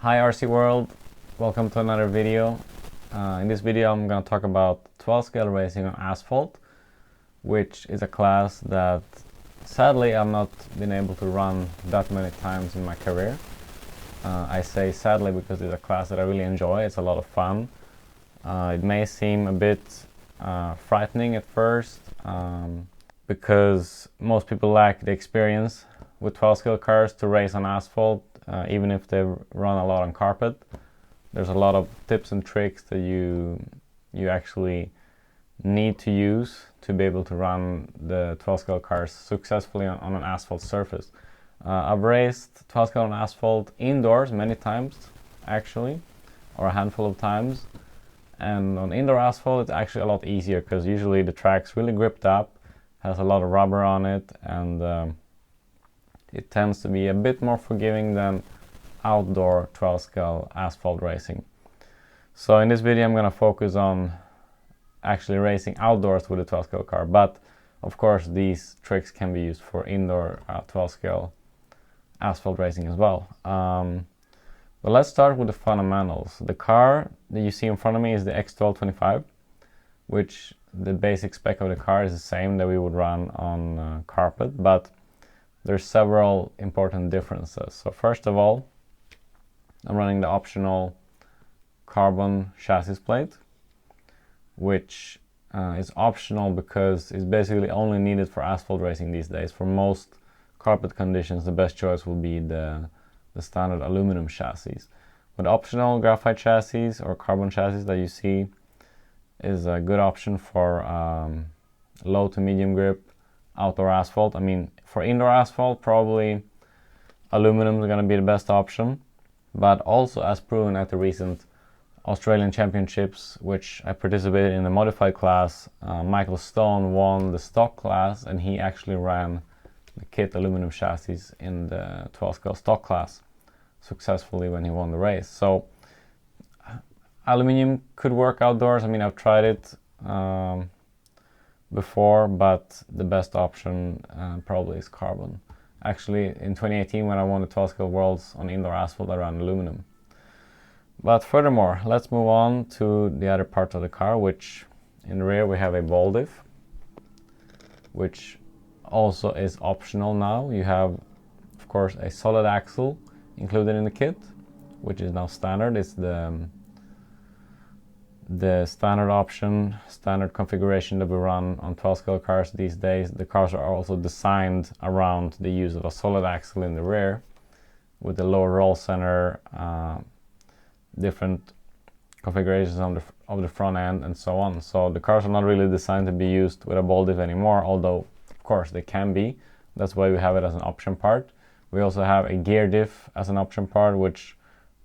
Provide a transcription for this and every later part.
Hi RC World, welcome to another video. In this video I'm going to talk about 12 scale racing on asphalt, which is a class that sadly I've not been able to run that many times in my career. I say sadly because it's a class that I really enjoy. It's a lot of fun. It may seem a bit frightening at first because most people lack the experience with 12 scale cars to race on asphalt. Even if they run a lot on carpet, there's a lot of tips and tricks that you actually need to use to be able to run the 12 scale cars successfully on an asphalt surface. I've raced 12 scale on asphalt indoors many times actually, or a handful of times, and on indoor asphalt it's actually a lot easier because usually the track's really gripped up, has a lot of rubber on it, and it tends to be a bit more forgiving than outdoor 12 scale asphalt racing. So in this video I'm going to focus on actually racing outdoors with a 12 scale car, but of course these tricks can be used for indoor 12 scale asphalt racing as well. But let's start with the fundamentals. The car that you see in front of me is the X1225, which the basic spec of the car is the same that we would run on carpet, but there's several important differences. So first of all, I'm running the optional carbon chassis plate, which is optional because it's basically only needed for asphalt racing these days. For most carpet conditions, the best choice will be the standard aluminum chassis. But optional graphite chassis or carbon chassis that you see is a good option for low to medium grip outdoor asphalt. I mean, for indoor asphalt, probably aluminum is going to be the best option. But also, as proven at the recent Australian Championships, which I participated in the modified class, Michael Stone won the stock class, and he actually ran the kit aluminum chassis in the 12 scale stock class successfully when he won the race. So aluminum could work outdoors. I mean, I've tried it before, but the best option probably is carbon. Actually, in 2018 when I won the 12 scale worlds on indoor asphalt, I ran aluminum. But furthermore, let's move on to the other part of the car, which in the rear we have a ball diff, which also is optional now. You have, of course, a solid axle included in the kit, which is now standard. It's the standard option, standard configuration that we run on 12 scale cars these days. The cars are also designed around the use of a solid axle in the rear with the lower roll center, different configurations of the front end, and so on. So the cars are not really designed to be used with a ball diff anymore, although of course they can be. That's why we have it as an option part. We also have a gear diff as an option part, which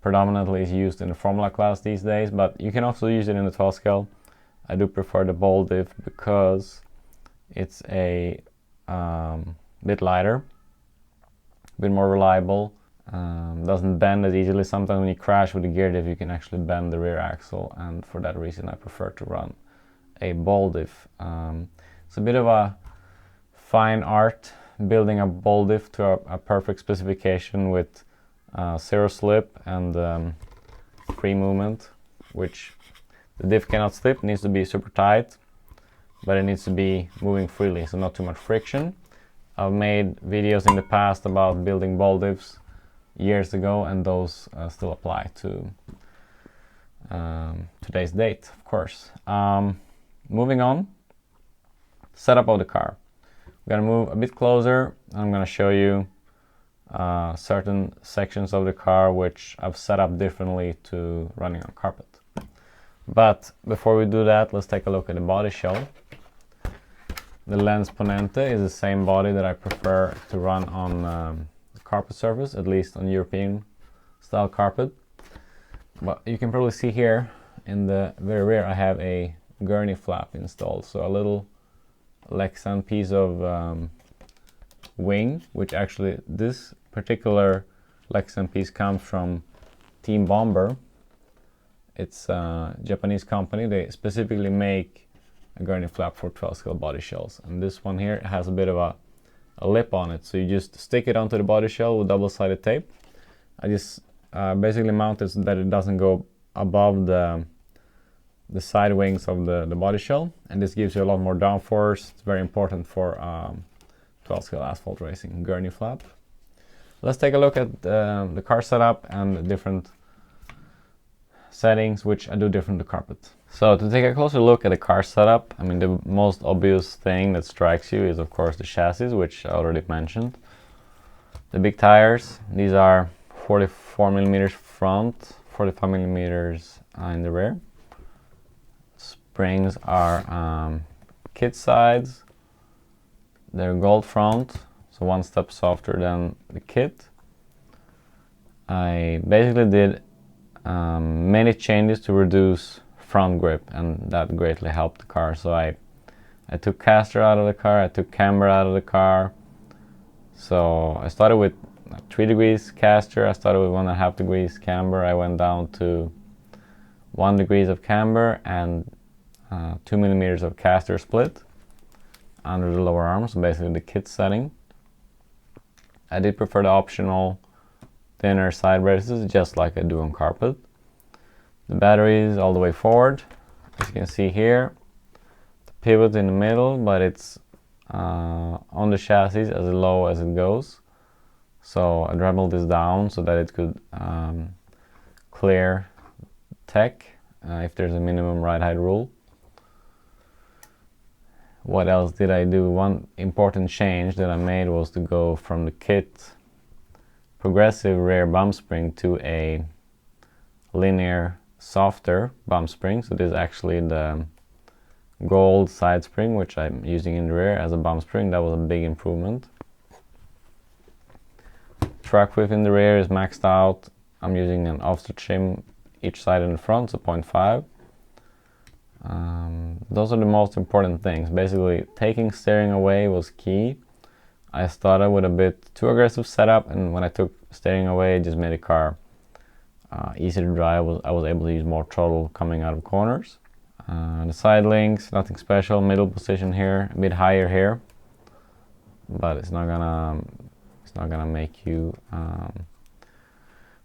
predominantly is used in the Formula class these days, but you can also use it in the 12 scale. I do prefer the ball diff because it's a bit lighter, a bit more reliable, doesn't bend as easily. Sometimes when you crash with the gear diff you can actually bend the rear axle, and for that reason I prefer to run a ball diff. It's a bit of a fine art building a ball diff to a perfect specification with zero slip and free movement, which the diff cannot slip. It needs to be super tight, but it needs to be moving freely, so not too much friction. I've made videos in the past about building ball diffs years ago, and those still apply to today's date, of course. Moving on, setup of the car. We're gonna move a bit closer. I'm gonna show you certain sections of the car which I've set up differently to running on carpet. But before we do that, let's take a look at the body shell. The Lens Ponente is the same body that I prefer to run on the carpet surface, at least on European style carpet. But you can probably see here in the very rear I have a gurney flap installed, so a little Lexan piece of wing, which actually this particular Lexan piece comes from Team Bomber. It's a Japanese company. They specifically make a gurney flap for 12 scale body shells, and this one here has a bit of a lip on it, so you just stick it onto the body shell with double-sided tape. I just basically mounted so that it doesn't go above the side wings of the body shell, and this gives you a lot more downforce. It's very important for 12 scale asphalt racing. Gurney flap. Let's take a look at the car setup and the different settings which I do different to carpet. So to take a closer look at the car setup, I mean, the most obvious thing that strikes you is of course the chassis, which I already mentioned. The big tires, these are 44 millimeters front, 45 millimeters in the rear. Springs are kit sides. They're gold front, so one step softer than the kit. I basically did many changes to reduce front grip, and that greatly helped the car. So I took caster out of the car, I took camber out of the car. So I started with 3 degrees caster, I started with 1.5 degrees camber, I went down to 1 degrees of camber and 2 millimeters of caster split under the lower arm, so basically the kit setting. I did prefer the optional thinner side braces, just like I do on carpet. The batteries all the way forward, as you can see here. The pivot in the middle, but it's on the chassis as low as it goes. So I dremelled this down so that it could clear tech if there's a minimum ride height rule. What else did I do? One important change that I made was to go from the kit progressive rear bump spring to a linear softer bump spring. So this is actually the gold side spring, which I'm using in the rear as a bump spring. That was a big improvement. Track width in the rear is maxed out. I'm using an offset shim each side in the front, so 0.5. Those are the most important things. Basically, taking steering away was key. I started with a bit too aggressive setup, and when I took steering away, it just made the car easier to drive. I was able to use more throttle coming out of corners. The side links, nothing special. Middle position here, a bit higher here, but it's not gonna make you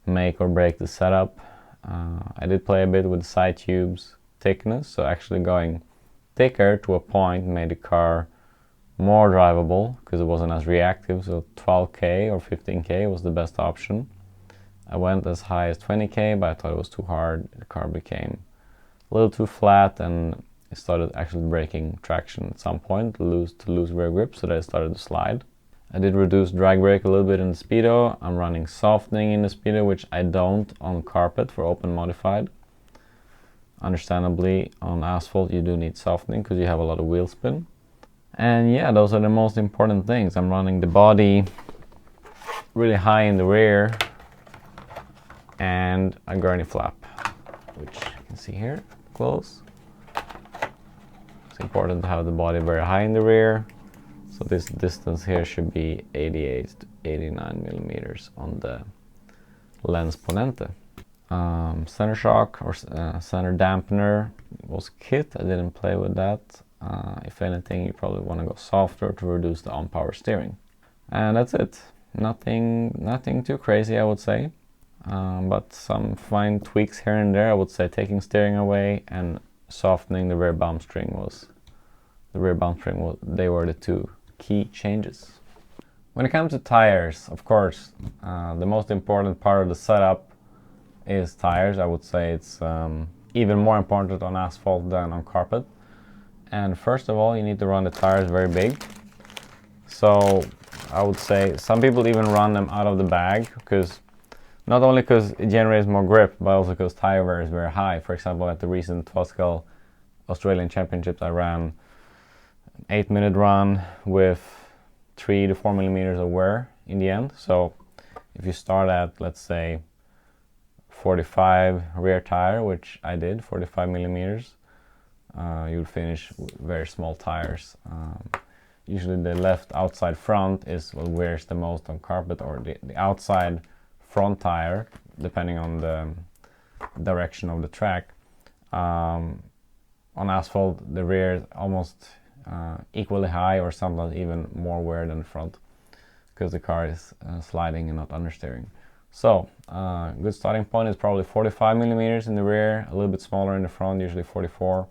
make or break the setup. I did play a bit with the side tubes thickness, so actually going thicker to a point made the car more drivable because it wasn't as reactive. So 12K or 15K was the best option. I went as high as 20K, but I thought it was too hard. The car became a little too flat and it started actually breaking traction at some point to lose rear grip, so that it started to slide. I did reduce drag brake a little bit in the speedo. I'm running softening in the speedo, which I don't on carpet for open modified. Understandably, on asphalt you do need softening because you have a lot of wheel spin. And yeah, those are the most important things. I'm running the body really high in the rear and a gurney flap, which you can see here close. It's important to have the body very high in the rear. So this distance here should be 88 to 89 millimeters on the lens ponente. Center shock or center dampener was kit. I didn't play with that. If anything, you probably want to go softer to reduce the on-power steering. And that's it. Nothing too crazy, I would say. But some fine tweaks here and there. I would say taking steering away and softening the rear bump string they were the two key changes. When it comes to tires, of course, the most important part of the setup is tires. I would say it's even more important on asphalt than on carpet. And first of all, you need to run the tires very big. So I would say some people even run them out of the bag, because not only because it generates more grip, but also because tire wear is very high. For example, at the recent 12 scale Australian Championships, I ran an 8-minute run with 3 to 4 millimeters of wear in the end. So if you start at, let's say, 45 rear tire, which I did, 45 millimeters, you would finish with very small tires. Usually the left outside front is what wears the most on carpet, or the outside front tire, depending on the direction of the track. On asphalt, the rear is almost equally high, or sometimes even more wear than the front, because the car is sliding and not understeering. So good starting point is probably 45 millimeters in the rear, a little bit smaller in the front, usually 44.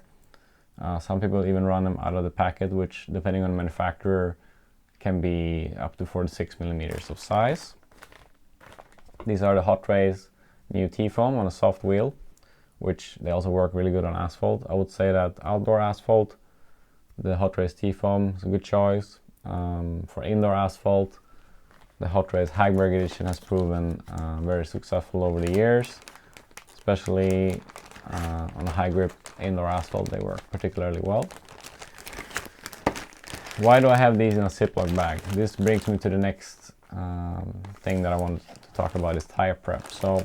Some people even run them out of the packet, which depending on the manufacturer can be up to 46 millimeters of size. These are the Hot Race new T-foam on a soft wheel, which they also work really good on asphalt. I would say that outdoor asphalt, the Hot Race T-foam is a good choice. For indoor asphalt, the Hot Race Hagberg edition has proven very successful over the years, especially on a high grip indoor asphalt. They work particularly well. Why do I have these in a Ziploc bag? This brings me to the next thing that I want to talk about, is tire prep. So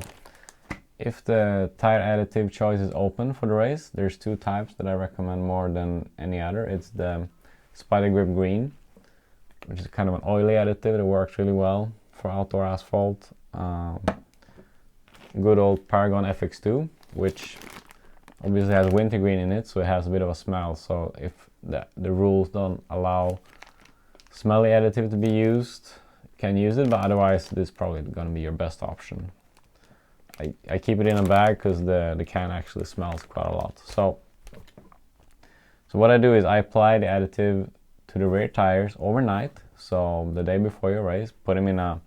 if the tire additive choice is open for the race, there's two types that I recommend more than any other. It's the Spider Grip Green, which is kind of an oily additive that works really well for outdoor asphalt. Good old Paragon FX2, which obviously has wintergreen in it, so it has a bit of a smell. So if the rules don't allow smelly additive to be used, you can use it, but otherwise this is probably going to be your best option. I keep it in a bag because the can actually smells quite a lot. So what I do is I apply the additive to the rear tires overnight. So the day before your race, put them in a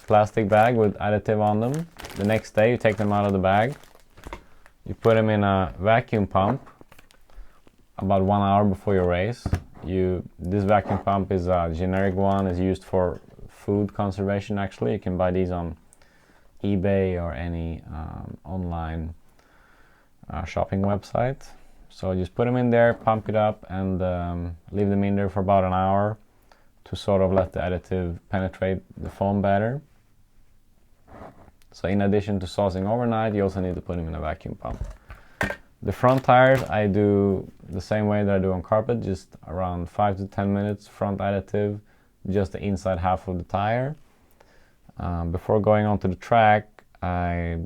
plastic bag with additive on them. The next day you take them out of the bag. You put them in a vacuum pump about 1 hour before your race. This vacuum pump is a generic one, is used for food conservation actually. You can buy these on eBay or any online shopping website. So just put them in there, pump it up, and leave them in there for about an hour to sort of let the additive penetrate the foam better. So in addition to saucing overnight, you also need to put them in a vacuum pump. The front tires, I do the same way that I do on carpet, just around 5 to 10 minutes front additive, just the inside half of the tire. Before going onto the track, I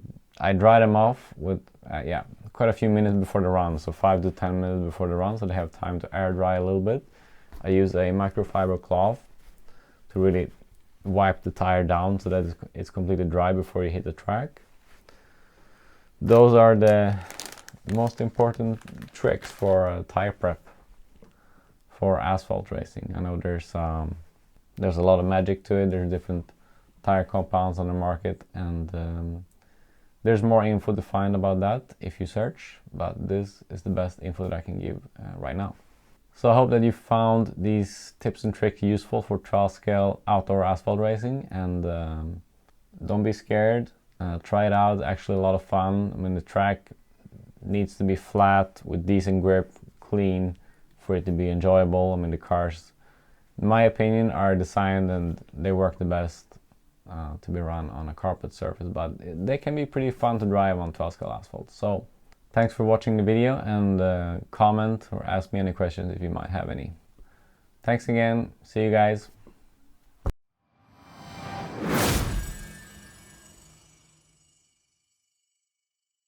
dry them off with quite a few minutes before the run, so 5 to 10 minutes before the run, so they have time to air dry a little bit. I use a microfiber cloth to really wipe the tire down so that it's completely dry before you hit the track. Those are the most important tricks for tire prep for asphalt racing. I know there's a lot of magic to it. There's different tire compounds on the market, and there's more info to find about that if you search, but this is the best info that I can give right now. So I hope that you found these tips and tricks useful for trial scale outdoor asphalt racing, and don't be scared. Try it out. It's actually a lot of fun. I mean, the track needs to be flat with decent grip, clean, for it to be enjoyable. I mean, the cars, in my opinion, are designed and they work the best to be run on a carpet surface, but they can be pretty fun to drive on 12 scale asphalt. So thanks for watching the video, and comment or ask me any questions if you might have any. Thanks again. See you guys.